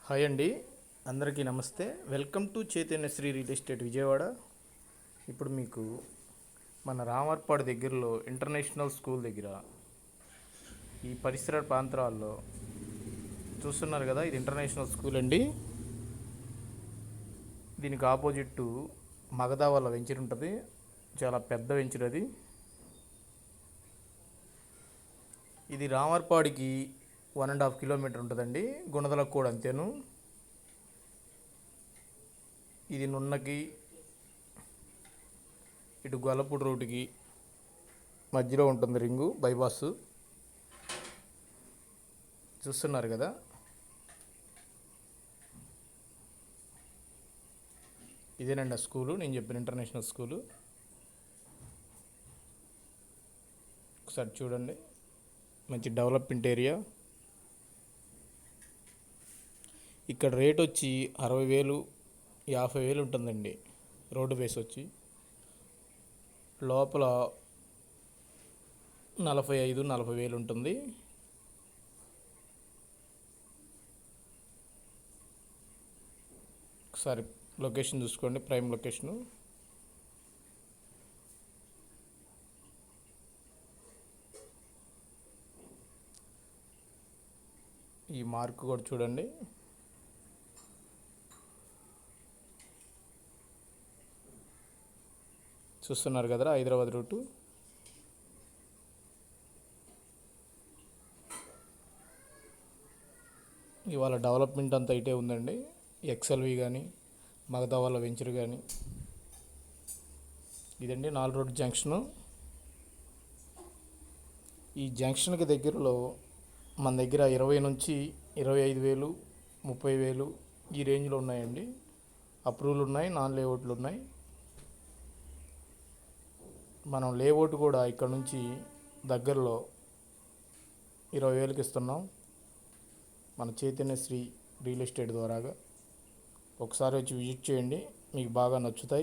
Hi అండి, అందరికీ నమస్తే. Welcome to Chaitanyasri real estate Vijayawada. ఇప్పుడు మీకు మన రామర్పాడు దగ్గరలో ఇంటర్నేషనల్ స్కూల్ దగ్గర ఈ పరిసర ప్రాంతాల్లో చూస్తున్నారు కదా, ఇది ఇంటర్నేషనల్ స్కూల్ అండి. దీనికి ఆపోజిట్ మగధా వాళ్ళ వెంచర్ ఉంటుంది, చాలా పెద్ద వెంచర్ అది. ఇది రామర్పాడికి 1.5 కిలోమీటర్ ఉంటుందండి, గుణదలకు కూడా అంతేను. ఇది నున్నకి ఇటు గొల్లపూడి రోడ్డుకి మధ్యలో ఉంటుంది రింగు బైపాస్. చూస్తున్నారు కదా, ఇదేనండి ఆ స్కూలు, నేను చెప్పిన ఇంటర్నేషనల్ స్కూలు. ఒకసారి చూడండి, మంచి డెవలప్మెంట్ ఏరియా. ఇక్కడ రేట్ వచ్చి 60,000 50,000 ఉంటుందండి. రోడ్డు బేస్ వచ్చి లోపల 45,000 ఉంటుంది. ఒకసారి లొకేషన్ చూసుకోండి, ప్రైమ్ లొకేషను. ఈ మార్క్ కూడా చూడండి. చూస్తున్నారు కదరా, హైదరాబాద్ రూటు. ఇవాళ డెవలప్మెంట్ అంతా ఇటే ఉందండి. ఎక్స్ఎల్వి కానీ మగధా వాళ్ళ వెంచర్ కానీ. ఇదండి 4 రోడ్ జంక్షను. ఈ జంక్షన్కి దగ్గరలో మన దగ్గర 20 నుంచి 25,000 30,000 ఈ రేంజ్లో ఉన్నాయండి. అప్రూవల్ ఉన్నాయి, నాన్ లేఅవుట్లు ఉన్నాయి. మనం లేఅవుట్ కూడా ఇక్కడ నుంచి దగ్గరలో 20,000కి ఇస్తున్నాం మన చైతన్యశ్రీ రియల్ ఎస్టేట్ ద్వారాగా. ఒకసారి వచ్చి విజిట్ చేయండి, మీకు బాగా నచ్చుతాయి.